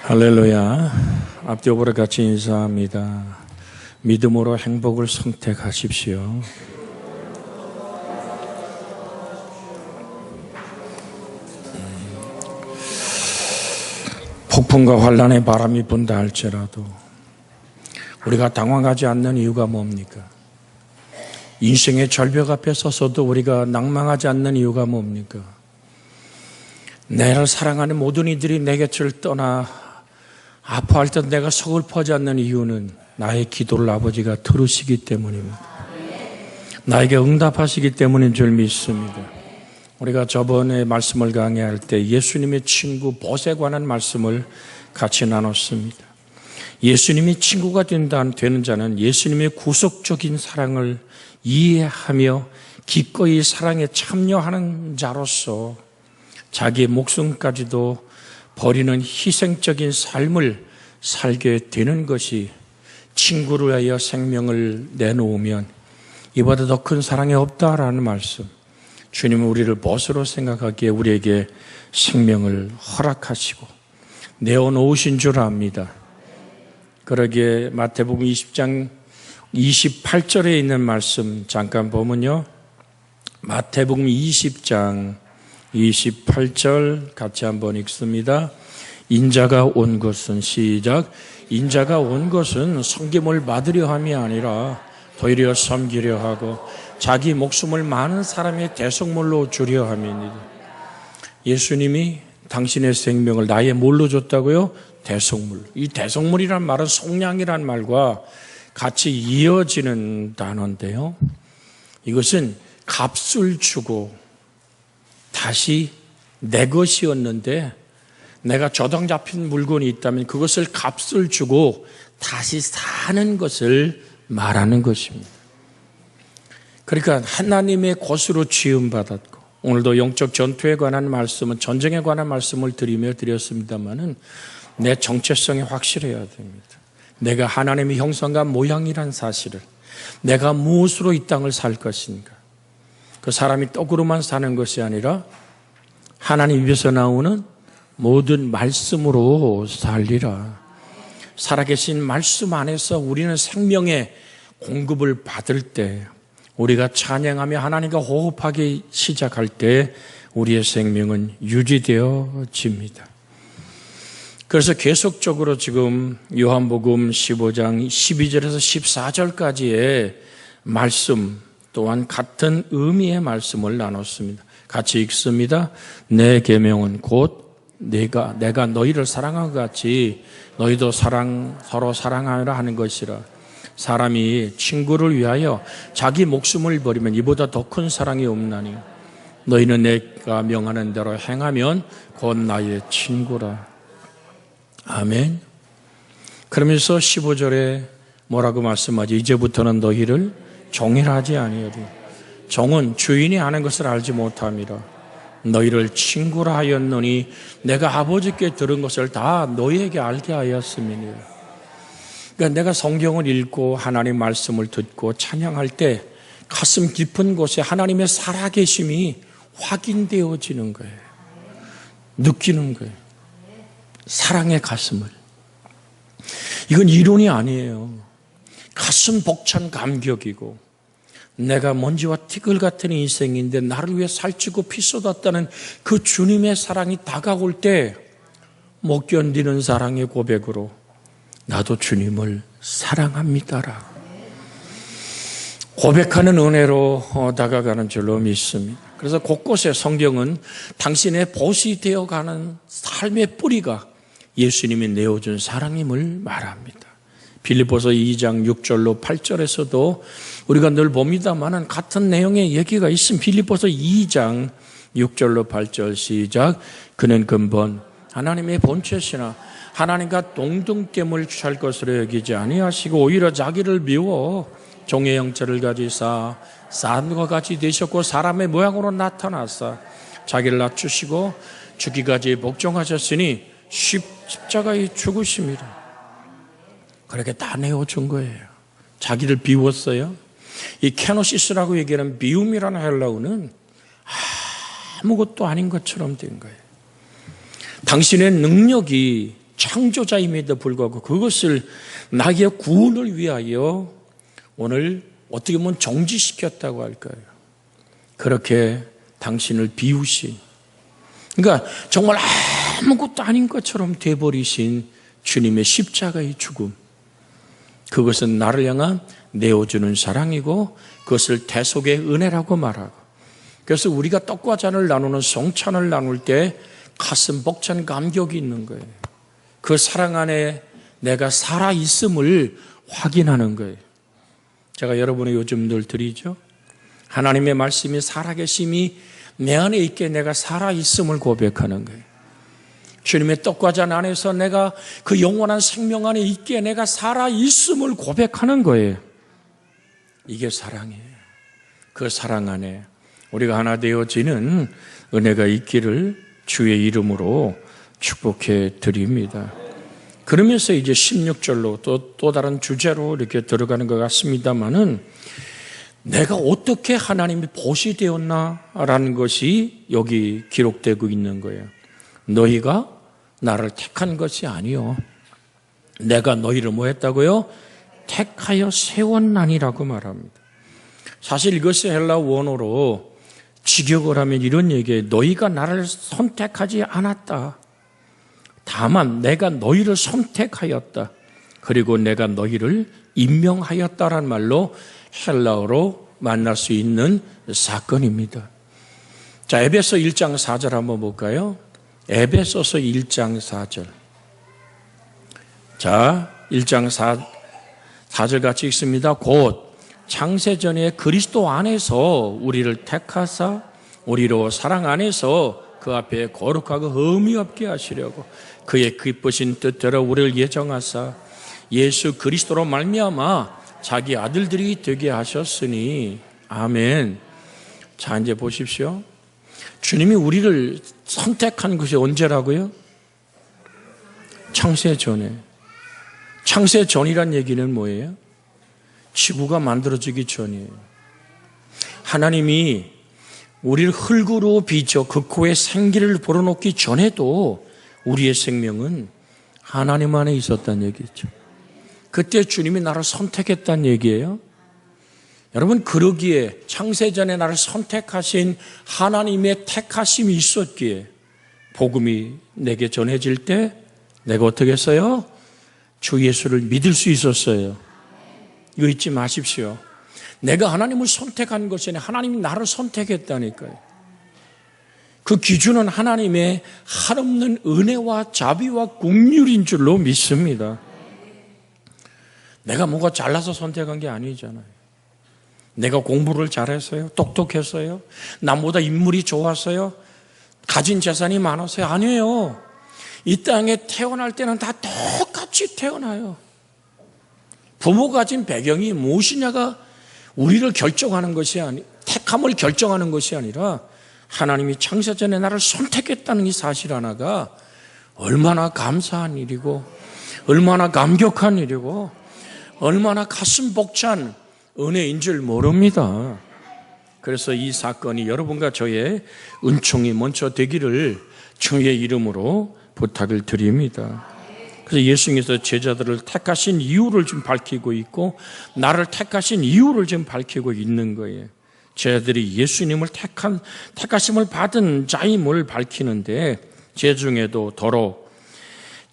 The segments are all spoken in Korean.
할렐루야. 앞뒤 오버를 같이 인사합니다. 믿음으로 행복을 선택하십시오. 폭풍과 환란의 바람이 분다 할지라도 우리가 당황하지 않는 이유가 뭡니까? 인생의 절벽 앞에 서서도 우리가 낭망하지 않는 이유가 뭡니까? 나를 사랑하는 모든 이들이 내 곁을 떠나 아파할 때 내가 서글퍼하지 않는 이유는 나의 기도를 아버지가 들으시기 때문입니다. 나에게 응답하시기 때문인 줄 믿습니다. 우리가 저번에 말씀을 강의할 때 예수님의 친구 봇에 관한 말씀을 같이 나눴습니다. 예수님이 친구가 되는 자는 예수님의 구속적인 사랑을 이해하며 기꺼이 사랑에 참여하는 자로서 자기의 목숨까지도 버리는 희생적인 삶을 살게 되는 것이, 친구를 위하여 생명을 내놓으면 이보다 더 큰 사랑이 없다라는 말씀. 주님은 우리를 벗으로 생각하기에 우리에게 생명을 허락하시고 내어놓으신 줄 압니다. 그러기에 마태복음 20장 28절에 있는 말씀 잠깐 보면요, 마태복음 20장 28절 같이 한번 읽습니다. 인자가 온 것은, 시작, 인자가 온 것은 섬김을 받으려 함이 아니라 도리어 섬기려 하고 자기 목숨을 많은 사람의 대속물로 주려 함이니라. 예수님이 당신의 생명을 나의 뭘로 줬다고요? 대속물. 이 대속물이란 말은 속량이란 말과 같이 이어지는 단어인데요, 이것은 값을 주고 다시 내 것이었는데 내가 저당 잡힌 물건이 있다면 그것을 값을 주고 다시 사는 것을 말하는 것입니다. 그러니까 하나님의 것으로 지음받았고, 오늘도 영적 전투에 관한 말씀은, 전쟁에 관한 말씀을 드렸습니다마는 내 정체성이 확실해야 됩니다. 내가 하나님의 형상과 모양이란 사실을, 내가 무엇으로 이 땅을 살 것인가, 그 사람이 떡으로만 사는 것이 아니라 하나님 입에서 나오는 모든 말씀으로 살리라. 살아계신 말씀 안에서 우리는 생명의 공급을 받을 때, 우리가 찬양하며 하나님과 호흡하기 시작할 때 우리의 생명은 유지되어집니다. 그래서 계속적으로 지금 요한복음 15장 12절에서 14절까지의 말씀 또한 같은 의미의 말씀을 나눴습니다. 같이 읽습니다. 내 계명은 곧 내가 너희를 사랑한 것 같이 너희도 서로 사랑하라 하는 것이라. 사람이 친구를 위하여 자기 목숨을 버리면 이보다 더 큰 사랑이 없나니 너희는 내가 명하는 대로 행하면 곧 나의 친구라. 아멘. 그러면서 15절에 뭐라고 말씀하지? 이제부터는 너희를 종이라 하지 아니하리. 종은 주인이 하는 것을 알지 못함이라. 너희를 친구라 하였노니 내가 아버지께 들은 것을 다 너희에게 알게 하였음이니라. 그러니까 내가 성경을 읽고 하나님 말씀을 듣고 찬양할 때 가슴 깊은 곳에 하나님의 살아계심이 확인되어지는 거예요. 느끼는 거예요. 사랑의 가슴을. 이건 이론이 아니에요. 가슴 벅찬 감격이고, 내가 먼지와 티끌 같은 인생인데 나를 위해 살찌고 피 쏟았다는 그 주님의 사랑이 다가올 때 못 견디는 사랑의 고백으로 나도 주님을 사랑합니다라 고백하는 은혜로 다가가는 줄로 믿습니다. 그래서 곳곳에 성경은 당신의 봇이 되어가는 삶의 뿌리가 예수님이 내어준 사랑임을 말합니다. 빌립보서 2장 6절로 8절에서도 우리가 늘 봅니다만은 같은 내용의 얘기가 있습니다. 빌립보서 2장 6절로 8절 시작. 그는 근본 하나님의 본체시나 하나님과 동등됨을 취할 것으로 여기지 아니하시고 오히려 자기를 비워 종의 형체를 가지사 사람과 같이 되셨고 사람의 모양으로 나타나사 자기를 낮추시고 죽기까지 복종하셨으니 십자가에 죽으심이라. 그렇게 다 내어준 거예요. 자기를 비웠어요. 이 케노시스라고 얘기하는 비움이라는 헬라어는 아무것도 아닌 것처럼 된 거예요. 당신의 능력이 창조자임에도 불구하고 그것을 나의 구원을 위하여 오늘 어떻게 보면 정지시켰다고 할까요? 그렇게 당신을 비우신, 그러니까 정말 아무것도 아닌 것처럼 돼버리신 주님의 십자가의 죽음, 그것은 나를 향한 내어주는 사랑이고 그것을 대속의 은혜라고 말하고, 그래서 우리가 떡과 잔을 나누는 성찬을 나눌 때 가슴 벅찬 감격이 있는 거예요. 그 사랑 안에 내가 살아있음을 확인하는 거예요. 제가 여러분의 요즘 늘 드리죠. 하나님의 말씀이 살아계심이 내 안에 있게 내가 살아있음을 고백하는 거예요. 주님의 떡과 잔 안에서 내가 그 영원한 생명 안에 있게 내가 살아있음을 고백하는 거예요. 이게 사랑이에요. 그 사랑 안에 우리가 하나 되어지는 은혜가 있기를 주의 이름으로 축복해 드립니다. 그러면서 이제 16절로 또 다른 주제로 이렇게 들어가는 것 같습니다만은, 내가 어떻게 하나님이 보시 되었나라는 것이 여기 기록되고 있는 거예요. 너희가 나를 택한 것이 아니요, 내가 너희를 뭐 했다고요? 택하여 세웠나니라고 말합니다. 사실 이것이 헬라 원어로 직역을 하면 이런 얘기예요. 너희가 나를 선택하지 않았다. 다만 내가 너희를 선택하였다. 그리고 내가 너희를 임명하였다라는 말로 헬라어로 만날 수 있는 사건입니다. 자, 에베소 1장 4절 한번 볼까요? 에베소서 1장 4절. 자, 1장 4절 같이 읽습니다. 곧 창세전에 그리스도 안에서 우리를 택하사 우리로 사랑 안에서 그 앞에 거룩하고 흠이 없게 하시려고 그의 기쁘신 뜻대로 우리를 예정하사 예수 그리스도로 말미암아 자기 아들들이 되게 하셨으니. 아멘. 자, 이제 보십시오. 주님이 우리를 선택한 것이 언제라고요? 창세전에. 창세전이란 얘기는 뭐예요? 지구가 만들어지기 전이에요. 하나님이 우리를 흙으로 빚어 그 코에 생기를 불어넣기 전에도 우리의 생명은 하나님 안에 있었다는 얘기죠. 그때 주님이 나를 선택했다는 얘기예요. 여러분, 그러기에 창세전에 나를 선택하신 하나님의 택하심이 있었기에 복음이 내게 전해질 때 내가 어떻게 했어요? 주 예수를 믿을 수 있었어요. 이거 잊지 마십시오. 내가 하나님을 선택한 것이 아니라 하나님이 나를 선택했다니까요. 그 기준은 하나님의 한없는 은혜와 자비와 긍휼인 줄로 믿습니다. 내가 뭐가 잘나서 선택한 게 아니잖아요. 내가 공부를 잘했어요? 똑똑했어요? 남보다 인물이 좋았어요? 가진 재산이 많았어요? 아니에요. 이 땅에 태어날 때는 다 똑같이 태어나요. 부모가 가진 배경이 무엇이냐가 우리를 결정하는 것이 택함을 결정하는 것이 아니라 하나님이 창세전에 나를 선택했다는 이 사실 하나가 얼마나 감사한 일이고 얼마나 감격한 일이고 얼마나 가슴 벅찬 은혜인 줄 모릅니다. 그래서 이 사건이 여러분과 저의 은총이 먼저 되기를 주의 이름으로 부탁을 드립니다. 그래서 예수님께서 제자들을 택하신 이유를 좀 밝히고 있고 나를 택하신 이유를 좀 밝히고 있는 거예요. 제자들이 예수님을 택하심을 받은 자임을 밝히는데 제 중에도 더러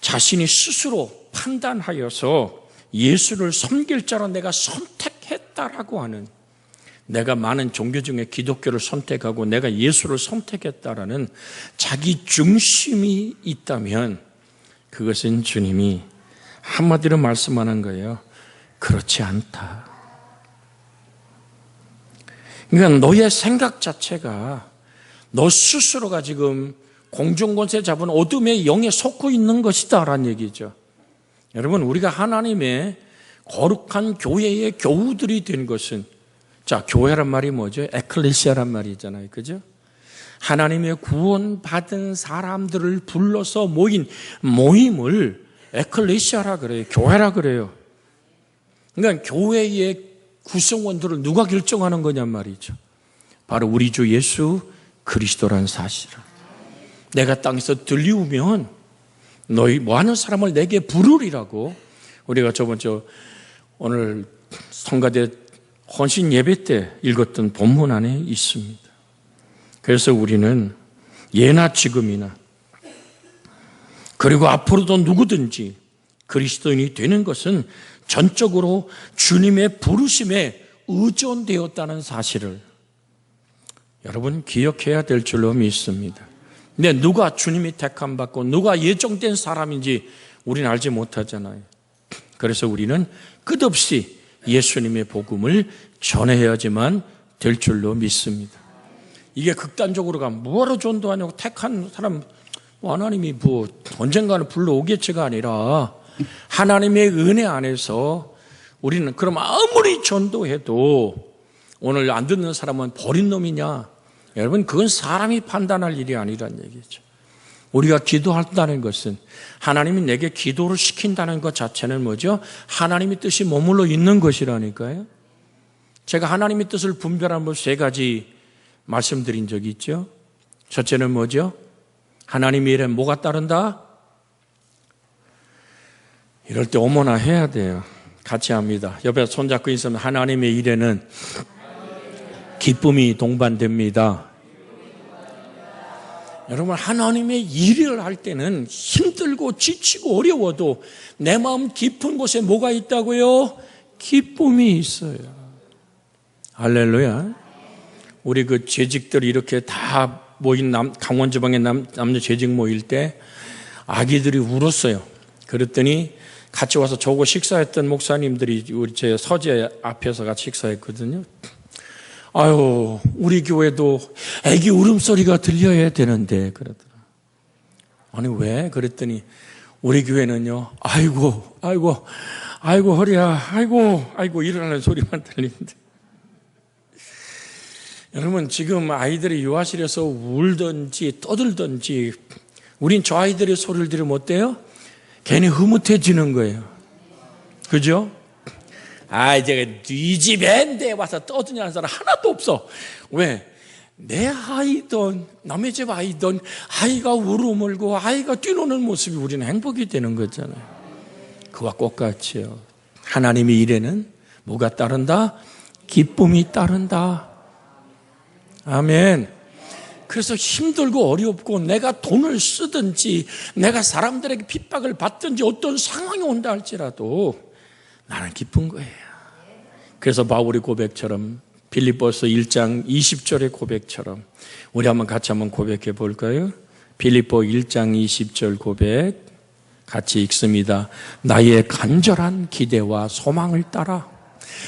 자신이 스스로 판단하여서 예수를 섬길 자로 내가 선택했다라고 하는, 내가 많은 종교 중에 기독교를 선택하고 내가 예수를 선택했다라는 자기 중심이 있다면 그것은 주님이 한마디로 말씀하는 거예요. 그렇지 않다. 그러니까 너의 생각 자체가 너 스스로가 지금 공중권세 잡은 어둠의 영에 속고 있는 것이다 라는 얘기죠. 여러분, 우리가 하나님의 거룩한 교회의 교우들이 된 것은, 자, 교회란 말이 뭐죠? 에클레시아란 말이잖아요. 그죠? 하나님의 구원받은 사람들을 불러서 모인 모임을 에클레시아라 그래요. 교회라 그래요. 그러니까 교회의 구성원들을 누가 결정하는 거냔 말이죠. 바로 우리 주 예수 그리스도라는 사실을 내가 땅에서 들리우면 너희 많은 사람을 내게 부르리라고 우리가 오늘 성가대 헌신 예배 때 읽었던 본문 안에 있습니다. 그래서 우리는 예나 지금이나 그리고 앞으로도 누구든지 그리스도인이 되는 것은 전적으로 주님의 부르심에 의존되었다는 사실을 여러분 기억해야 될 줄로 믿습니다. 근데 누가 주님이 택함받고 누가 예정된 사람인지 우리는 알지 못하잖아요. 그래서 우리는 끝없이 예수님의 복음을 전해야지만 될 줄로 믿습니다. 이게 극단적으로 가면 뭐하러 전도하냐고 택한 사람 하나님이 언젠가는 불러오겠지가 아니라 하나님의 은혜 안에서 우리는 그럼 아무리 전도해도 오늘 안 듣는 사람은 버린 놈이냐? 여러분 그건 사람이 판단할 일이 아니란 얘기죠. 우리가 기도한다는 것은 하나님이 내게 기도를 시킨다는 것 자체는 뭐죠? 하나님의 뜻이 머물러 있는 것이라니까요. 제가 하나님의 뜻을 분별하는 법 3가지 말씀드린 적이 있죠. 첫째는 뭐죠? 하나님의 일에 뭐가 따른다? 이럴 때 어머나 해야 돼요. 같이 합니다. 옆에 손잡고 있으면 하나님의 일에는 기쁨이 동반됩니다. 여러분 하나님의 일을 할 때는 힘들고 지치고 어려워도 내 마음 깊은 곳에 뭐가 있다고요? 기쁨이 있어요. 할렐루야. 우리 그 재직들이 이렇게 다 모인 강원지방의 남녀 재직 모일 때 아기들이 울었어요. 그랬더니 같이 와서 저거 식사했던 목사님들이 우리 제 서재 앞에서 같이 식사했거든요. 아유, 우리 교회도 애기 울음소리가 들려야 되는데 그러더라. 아니 왜? 그랬더니 우리 교회는요. 아이고 허리야. 아이고 일어나는 소리만 들리는데. 여러분 지금 아이들이 유아실에서 울든지 떠들든지 우린 저 아이들의 소리를 들으면 어때요? 괜히 흐뭇해지는 거예요. 그죠? 이제 네 집에 와서 떠드냐는 사람 하나도 없어. 왜? 내 아이든 남의 집 아이든 아이가 울음을고 아이가 뛰노는 모습이 우리는 행복이 되는 거잖아요. 그와 똑같이요. 하나님의 일에는 뭐가 따른다? 기쁨이 따른다. 아멘. 그래서 힘들고 어렵고 내가 돈을 쓰든지 내가 사람들에게 핍박을 받든지 어떤 상황이 온다 할지라도 나는 기쁜 거예요. 그래서 바울의 고백처럼 빌립보서 1장 20절의 고백처럼 우리 같이 한번 고백해 볼까요? 빌립보 1장 20절 고백 같이 읽습니다. 나의 간절한 기대와 소망을 따라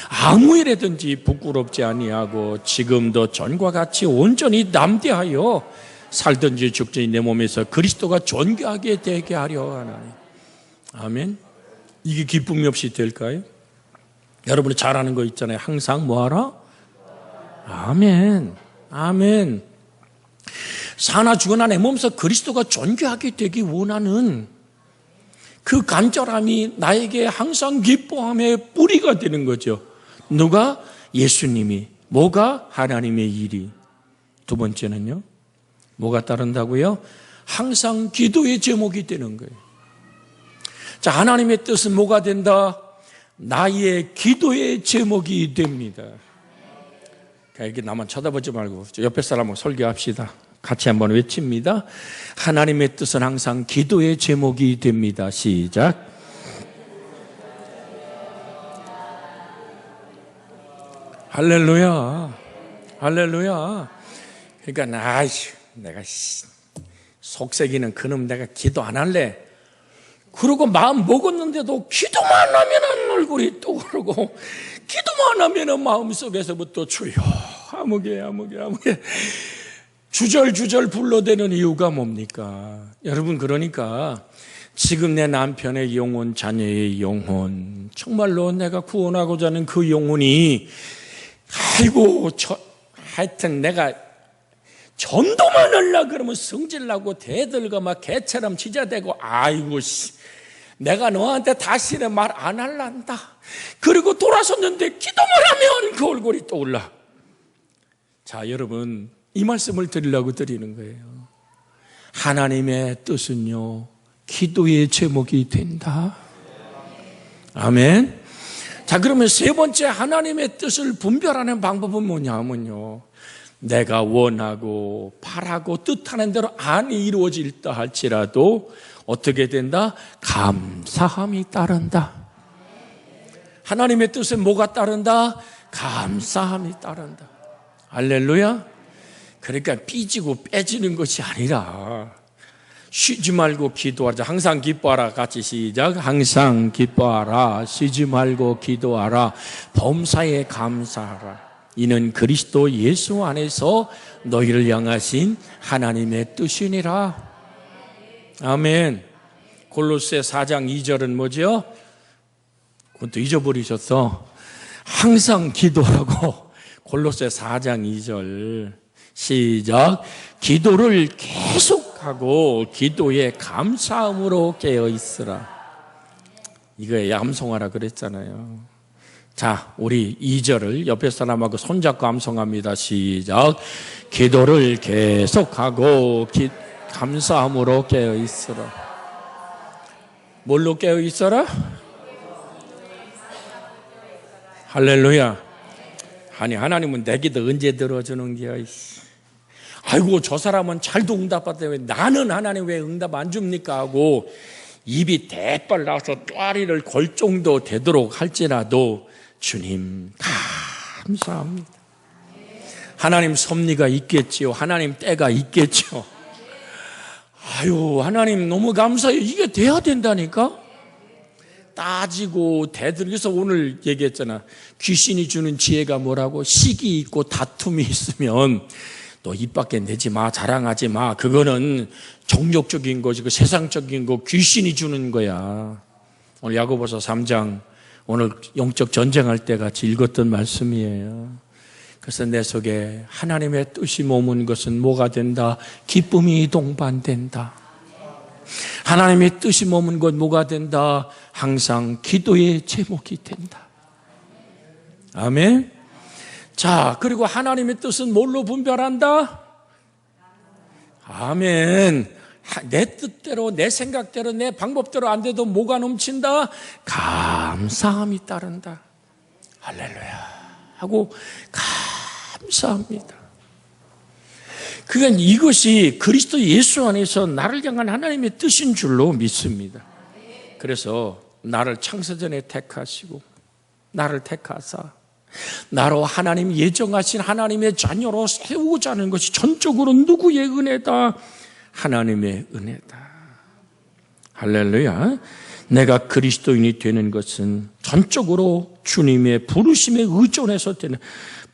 아무 일에든지 부끄럽지 아니하고 지금도 전과 같이 온전히 남대하여 살든지 죽든지 내 몸에서 그리스도가 존귀하게 되게 하려 하나니. 아멘. 이게 기쁨이 없이 될까요? 여러분이 잘 아는 거 있잖아요. 항상 뭐하라? 아멘. 아멘. 사나 죽으나 내 몸에서 그리스도가 존귀하게 되기 원하는 그 간절함이 나에게 항상 기뻐함의 뿌리가 되는 거죠. 누가? 예수님이. 뭐가? 하나님의 일이. 두 번째는요. 뭐가 따른다고요? 항상 기도의 제목이 되는 거예요. 자, 하나님의 뜻은 뭐가 된다? 나의 기도의 제목이 됩니다. 이렇게 나만 쳐다보지 말고 옆에 사람하고 설교합시다. 같이 한번 외칩니다. 하나님의 뜻은 항상 기도의 제목이 됩니다. 시작. 할렐루야. 할렐루야. 그러니까 내가 속색이는 그놈 내가 기도 안 할래. 그러고 마음 먹었는데도 기도만 하면은 얼굴이 또 그러고 기도만 하면은 마음속에서부터 주여 아무개 주절주절 불러대는 이유가 뭡니까? 여러분 그러니까 지금 내 남편의 영혼, 자녀의 영혼, 정말로 내가 구원하고자 하는 그 영혼이 하여튼 내가 전도만 하려고 그러면 성질나고 대들고 막 개처럼 지자대고 내가 너한테 다시는 말 안 할란다. 그리고 돌아섰는데 기도만 하면 그 얼굴이 떠올라. 자, 여러분 이 말씀을 드리려고 드리는 거예요. 하나님의 뜻은요 기도의 제목이 된다. 아멘. 자, 그러면 세 번째 하나님의 뜻을 분별하는 방법은 뭐냐면요, 내가 원하고 바라고 뜻하는 대로 안 이루어질다 할지라도 어떻게 된다? 감사함이 따른다. 하나님의 뜻에 뭐가 따른다? 감사함이 따른다. 할렐루야. 그러니까 삐지고 빼지는 것이 아니라 쉬지 말고 기도하자. 항상 기뻐하라. 같이 시작. 항상 기뻐하라. 쉬지 말고 기도하라. 범사에 감사하라. 이는 그리스도 예수 안에서 너희를 향하신 하나님의 뜻이니라. 아멘. 골로새 4장 2절은 뭐죠? 그것도 잊어버리셨어. 항상 기도하고. 골로새 4장 2절 시작. 기도를 계속하고 기도에 감사함으로 깨어있으라. 이거에 암송하라 그랬잖아요. 자, 우리 2절을 옆에 사람하고 손잡고 암송합니다. 시작. 기도를 계속하고 감사함으로 깨어있으라. 뭘로 깨어있어라? 할렐루야. 아니, 하나님은 내 기도 언제 들어주는 거야? 아이고, 저 사람은 잘도 응답받다 왜 나는 하나님 왜 응답 안 줍니까? 하고 입이 대빨 나와서 또아리를 걸 정도 되도록 할지라도 주님 감사합니다. 하나님 섭리가 있겠지요. 하나님 때가 있겠죠. 아유, 하나님 너무 감사해요. 이게 돼야 된다니까. 따지고 대들여서 오늘 얘기했잖아. 귀신이 주는 지혜가 뭐라고? 식이 있고 다툼이 있으면 너 입 밖에 내지 마, 자랑하지 마. 그거는 정욕적인 거지, 그 세상적인 거 귀신이 주는 거야. 오늘 야고보서 3장, 오늘 영적 전쟁할 때 같이 읽었던 말씀이에요. 그래서 내 속에 하나님의 뜻이 머문 것은 뭐가 된다? 기쁨이 동반된다. 하나님의 뜻이 머문 것 뭐가 된다? 항상 기도의 제목이 된다. 아멘. 자, 그리고 하나님의 뜻은 뭘로 분별한다? 아멘. 내 뜻대로, 내 생각대로, 내 방법대로 안 돼도 뭐가 넘친다? 감사함이 따른다. 할렐루야 하고 감사합니다. 그러니까 이것이 그리스도 예수 안에서 나를 향한 하나님의 뜻인 줄로 믿습니다. 그래서 나를 창세전에 택하시고 나를 택하사 나로 하나님 예정하신 하나님의 자녀로 세우자는 것이 전적으로 누구의 은혜다? 하나님의 은혜다. 할렐루야. 내가 그리스도인이 되는 것은 전적으로 주님의 부르심에 의존해서 되는,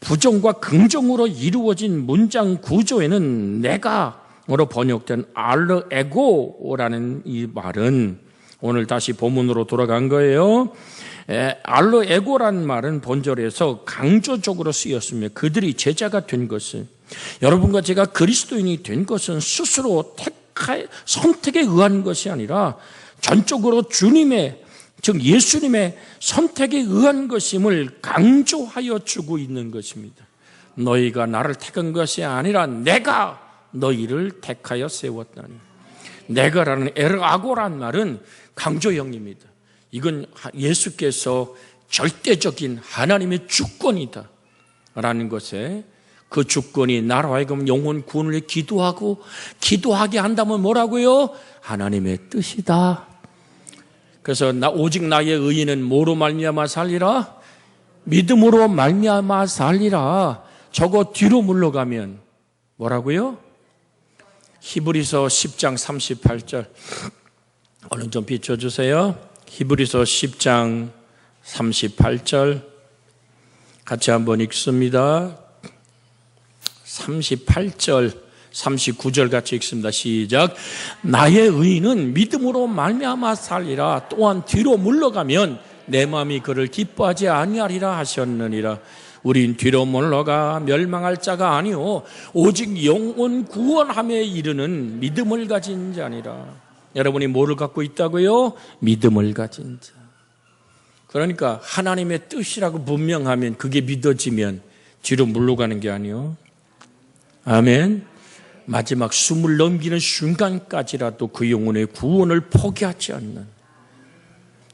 부정과 긍정으로 이루어진 문장 구조에는 내가로 번역된 알르 에고라는 이 말은 오늘 다시 본문으로 돌아간 거예요. 알르 에고라는 말은 본절에서 강조적으로 쓰였으며 그들이 제자가 된 것은, 여러분과 제가 그리스도인이 된 것은 스스로 선택에 의한 것이 아니라 전적으로 주님의, 즉 예수님의 선택에 의한 것임을 강조하여 주고 있는 것입니다. 너희가 나를 택한 것이 아니라 내가 너희를 택하여 세웠다니. 내가라는 에르아고란 말은 강조형입니다. 이건 예수께서 절대적인 하나님의 주권이다 라는 것에, 그 주권이 나로 하여금 영혼 구원을 위해 기도하게 한다면 뭐라고요? 하나님의 뜻이다. 그래서 오직 나의 의인은 뭐로 말미암아 살리라? 믿음으로 말미암아 살리라. 저거 뒤로 물러가면 뭐라고요? 히브리서 10장 38절 얼른 좀 비춰주세요. 히브리서 10장 38절 같이 한번 읽습니다. 38절 39절 같이 읽습니다. 시작. 나의 의인은 믿음으로 말미암아 살리라. 또한 뒤로 물러가면 내 마음이 그를 기뻐하지 아니하리라 하셨느니라. 우린 뒤로 물러가 멸망할 자가 아니오 오직 영혼 구원함에 이르는 믿음을 가진 자니라. 여러분이 뭐를 갖고 있다고요? 믿음을 가진 자. 그러니까 하나님의 뜻이라고 분명하면, 그게 믿어지면 뒤로 물러가는 게 아니요. 아멘. 마지막 숨을 넘기는 순간까지라도 그 영혼의 구원을 포기하지 않는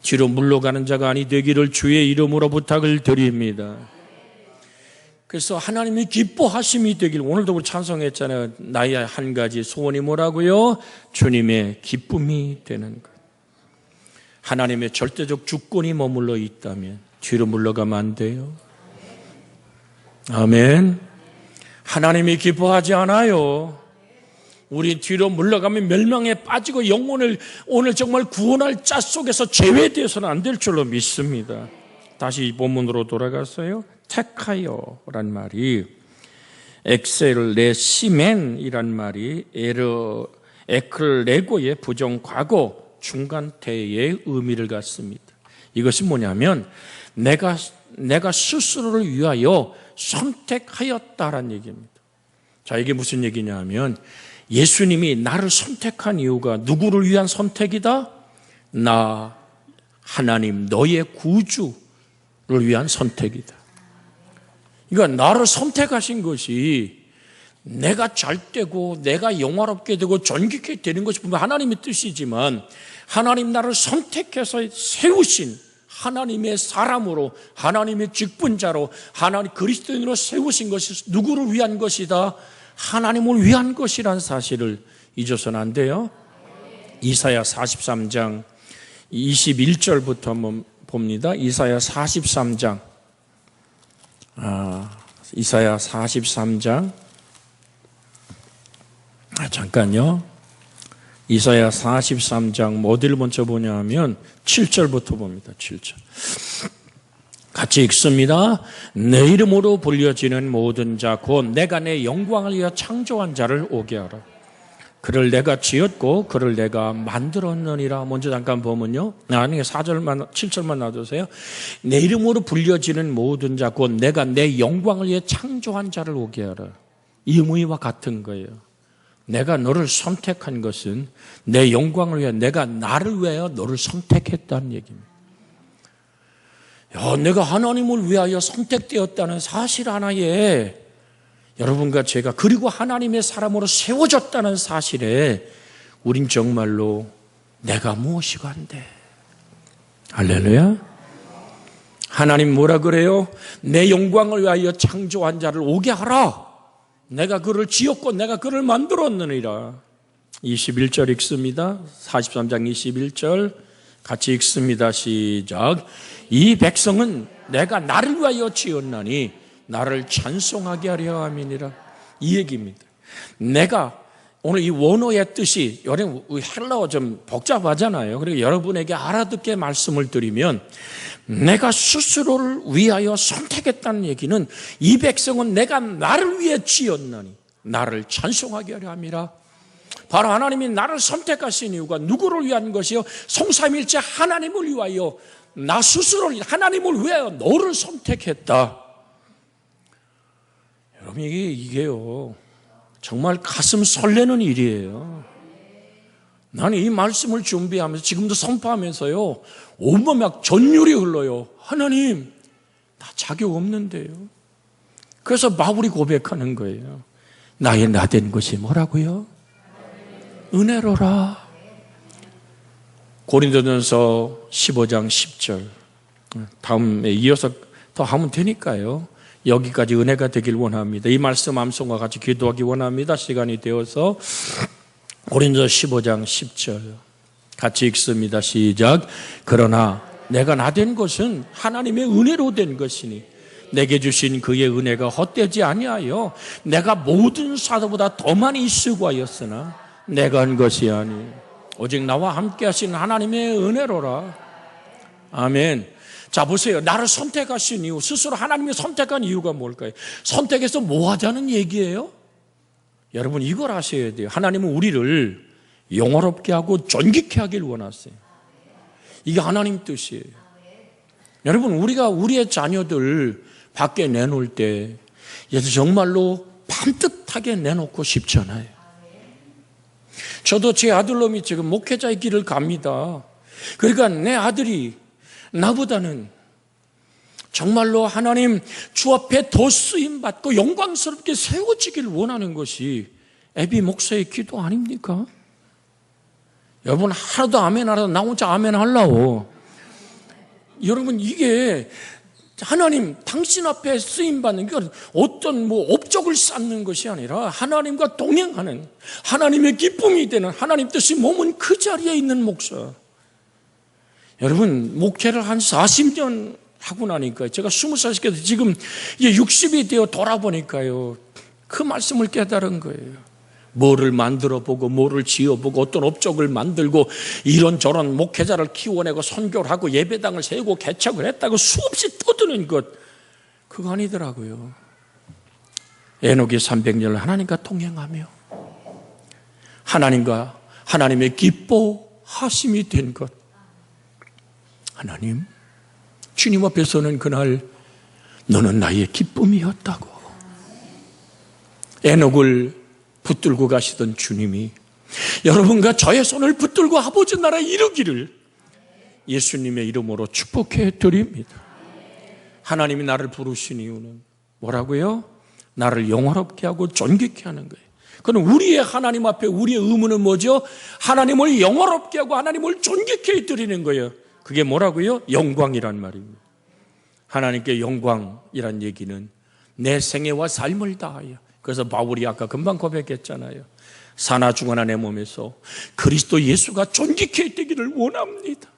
뒤로 물러가는 자가 아니 되기를 주의 이름으로 부탁을 드립니다. 그래서 하나님이 기뻐하심이 되길, 오늘도 우리 찬송했잖아요. 나의 한 가지 소원이 뭐라고요? 주님의 기쁨이 되는 것. 하나님의 절대적 주권이 머물러 있다면 뒤로 물러가면 안 돼요. 아멘. 하나님이 기뻐하지 않아요. 우리 뒤로 물러가면 멸망에 빠지고 영혼을 오늘 정말 구원할 자 속에서 제외되어서는 안 될 줄로 믿습니다. 다시 본문으로 돌아갔어요. 택하여란 말이 엑셀레시멘이란 말이 에클레고의 부정과거 중간태의 의미를 갖습니다. 이것이 뭐냐면 내가 스스로를 위하여 선택하였다란 얘기입니다. 자, 이게 무슨 얘기냐면 예수님이 나를 선택한 이유가 누구를 위한 선택이다? 나 하나님 너의 구주를 위한 선택이다. 그러니까 나를 선택하신 것이 내가 잘 되고 내가 영화롭게 되고 존귀하게 되는 것이 분명 하나님의 뜻이지만 하나님 나를 선택해서 세우신 하나님의 사람으로 하나님의 직분자로 하나님 그리스도인으로 세우신 것이 누구를 위한 것이다? 하나님을 위한 것이라는 사실을 잊어서는 안 돼요. 이사야 43장 21절부터 한번 봅니다. 이사야 43장 이사야 43장 잠깐요. 이사야 43장 어디를 먼저 보냐 하면 7절부터 봅니다. 7절 같이 읽습니다. 내 이름으로 불려지는 모든 자 곧 내가 내 영광을 위하여 창조한 자를 오게 하라. 그를 내가 지었고 그를 내가 만들었느니라. 먼저 잠깐 보면요. 아니 4절만 7절만 놔두세요. 내 이름으로 불려지는 모든 자 곧 내가 내 영광을 위해 창조한 자를 오게 하라. 이 의미와 같은 거예요. 내가 너를 선택한 것은 내 영광을 위해 내가 나를 위하여 너를 선택했다는 얘기입니다. 내가 하나님을 위하여 선택되었다는 사실 하나에 여러분과 제가 그리고 하나님의 사람으로 세워졌다는 사실에 우린 정말로 내가 무엇이고 한데 할렐루야. 하나님 뭐라 그래요? 내 영광을 위하여 창조한 자를 오게 하라. 내가 그를 지었고 내가 그를 만들었느니라. 21절 읽습니다. 43장 21절 같이 읽습니다. 시작. 이 백성은 내가 나를 위하여 지었나니 나를 찬송하게 하려 함이니라. 이 얘기입니다. 내가 오늘 이 원어의 뜻이 여러분 헬라어 좀 복잡하잖아요. 그리고 여러분에게 알아듣게 말씀을 드리면 내가 스스로를 위하여 선택했다는 얘기는 이 백성은 내가 나를 위해 지었나니 나를 찬송하게 하려 함이라. 바로 하나님이 나를 선택하신 이유가 누구를 위한 것이요? 성삼일체 하나님을 위하여 나 스스로를 하나님을 위하여 너를 선택했다. 여러분 이게요 정말 가슴 설레는 일이에요. 나는 이 말씀을 준비하면서 지금도 선포하면서요 온몸 막 전율이 흘러요. 하나님 나 자격 없는데요. 그래서 바울이 고백하는 거예요. 나의 나된 것이 뭐라고요? 은혜로라. 고린도전서 15장 10절 다음에 이어서 더 하면 되니까요. 여기까지 은혜가 되길 원합니다. 이 말씀 암송과 같이 기도하기 원합니다. 시간이 되어서 고린도서 15장 10절 같이 읽습니다. 시작. 그러나 내가 나된 것은 하나님의 은혜로 된 것이니 내게 주신 그의 은혜가 헛되지 아니하여 내가 모든 사도보다 더 많이 수고하였으나 내가 한 것이 아니 오직 나와 함께 하신 하나님의 은혜로라. 아멘. 자 보세요. 나를 선택하신 이유, 스스로 하나님이 선택한 이유가 뭘까요? 선택해서 뭐 하자는 얘기예요? 여러분 이걸 아셔야 돼요. 하나님은 우리를 영화롭게 하고 존귀케 하길 원하세요. 이게 하나님 뜻이에요. 여러분 우리가 우리의 자녀들 밖에 내놓을 때 정말로 반듯하게 내놓고 싶잖아요. 저도 제 아들놈이 지금 목회자의 길을 갑니다. 그러니까 내 아들이 나보다는 정말로 하나님 주 앞에 더 쓰임받고 영광스럽게 세워지길 원하는 것이 애비 목사의 기도 아닙니까? 여러분 하나도 아멘 하라도 나 혼자 아멘 하려고. 여러분 이게 하나님 당신 앞에 쓰임받는 게 어떤 업적을 쌓는 것이 아니라 하나님과 동행하는 하나님의 기쁨이 되는 하나님 뜻이 몸은 그 자리에 있는 목사. 여러분 목회를 한 40년 하고 나니까 제가 20살 때도 지금 이제 60이 되어 돌아보니까요 그 말씀을 깨달은 거예요. 뭐를 만들어보고 뭐를 지어보고 어떤 업적을 만들고 이런저런 목회자를 키워내고 선교를 하고 예배당을 세우고 개척을 했다고 수없이 떠드는 것 그거 아니더라고요. 에녹이 300년을 하나님과 동행하며 하나님과 하나님의 기뻐하심이 된 것. 하나님 주님 앞에서는 그날 너는 나의 기쁨이었다고. 에녹을 붙들고 가시던 주님이 여러분과 저의 손을 붙들고 아버지 나라에 이르기를 예수님의 이름으로 축복해 드립니다. 하나님이 나를 부르신 이유는 뭐라고요? 나를 영화롭게 하고 존귀케 하는 거예요. 그럼 우리의 하나님 앞에 우리의 의무는 뭐죠? 하나님을 영화롭게 하고 하나님을 존귀케 해 드리는 거예요. 그게 뭐라고요? 영광이란 말입니다. 하나님께 영광이란 얘기는 내 생애와 삶을 다하여. 그래서 바울이 아까 금방 고백했잖아요. 사나 죽어나 내 몸에서 그리스도 예수가 존귀케 되기를 원합니다.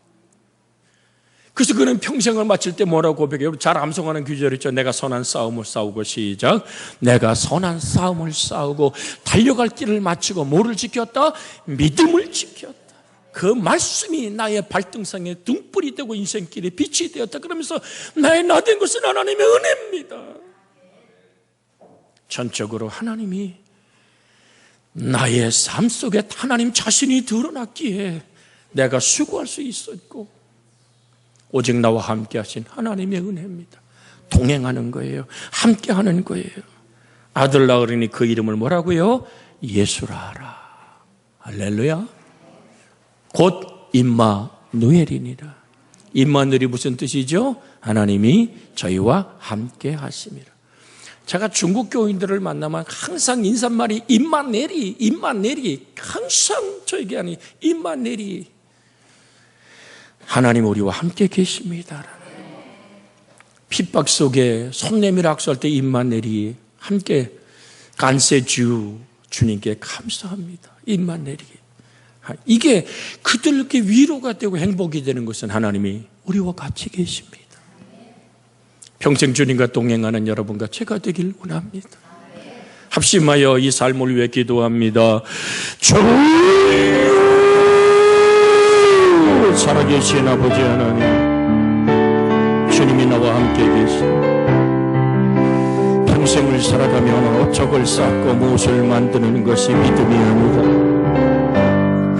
그래서 그는 평생을 마칠 때 뭐라고 고백해요? 잘 암송하는 구절 있죠. 내가 선한 싸움을 싸우고 시작. 내가 선한 싸움을 싸우고 달려갈 길을 마치고 뭐를 지켰다? 믿음을 지켰다. 그 말씀이 나의 발등상에 등불이 되고 인생길에 빛이 되었다. 그러면서 나의 나 된 것은 하나님의 은혜입니다. 전적으로 하나님이 나의 삶 속에 하나님 자신이 드러났기에 내가 수고할 수 있었고 오직 나와 함께 하신 하나님의 은혜입니다. 동행하는 거예요. 함께 하는 거예요. 아들 낳으리니 그 이름을 뭐라고요? 예수라 하라. 할렐루야. 곧 임마누엘이니라. 임마누엘이 무슨 뜻이죠? 하나님이 저희와 함께 하심이라. 제가 중국 교인들을 만나면 항상 인사말이 임마누엘이 항상 저에게 하니 임마누엘이 하나님 우리와 함께 계십니다. 핍박 속에 손 내밀어 악수할 때 임마누엘이 함께 간세주 주님께 감사합니다. 임마누엘이 이게 그들에게 위로가 되고 행복이 되는 것은 하나님이 우리와 같이 계십니다. 평생 주님과 동행하는 여러분과 제가 되길 원합니다. 합심하여 이 삶을 위해 기도합니다. 주 살아계신 아버지 하나님, 주님이 나와 함께 계십니다. 평생을 살아가며 업적을 쌓고 무엇을 만드는 것이 믿음이 아니라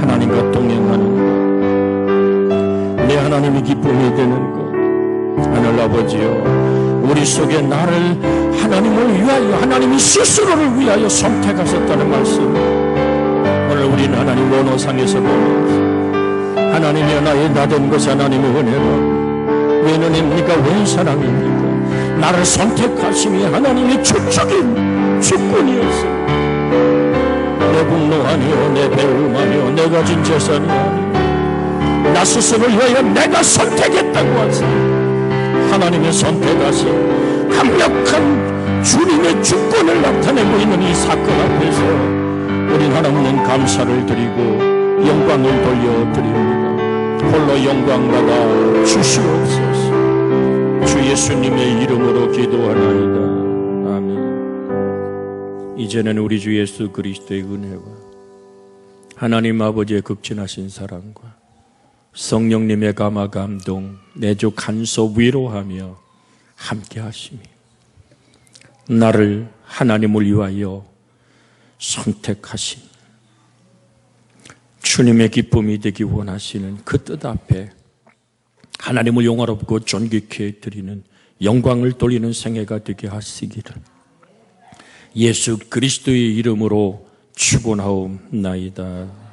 하나님과 동행하는 내 하나님이 기쁨이 되는 것. 하늘 아버지여, 우리 속에 나를 하나님을 위하여 하나님이 스스로를 위하여 선택하셨다는 말씀 오늘 우리는 하나님 원어상에서 보면서 하나님이여 나의 나된 것이 하나님의 은혜라. 왜 은혜입니까? 왜 사랑입니까? 나를 선택하심이 하나님의 주적인 주권이었습니다. 내 분노 아니요 내 배움 아니요 내 가진 재산이 아니요 나 스스로를 위하여 내가 선택했다고 하세요. 하나님의 선택하신 강력한 주님의 주권을 나타내고 있는 이 사건 앞에서 우린 하나님은 감사를 드리고 영광을 돌려드립니다. 홀로 영광받아 주시옵소서. 주 예수님의 이름으로 기도하나이다. 아멘. 이제는 우리 주 예수 그리스도의 은혜와 하나님 아버지의 극진하신 사랑과 성령님의 감화 감동 내주 간섭 위로하며 함께 하심이 나를 하나님을 위하여 선택하신 주님의 기쁨이 되기 원하시는 그 뜻 앞에 하나님을 영화롭고 존귀케 드리는 영광을 돌리는 생애가 되게 하시기를 예수 그리스도의 이름으로 축원하옵나이다.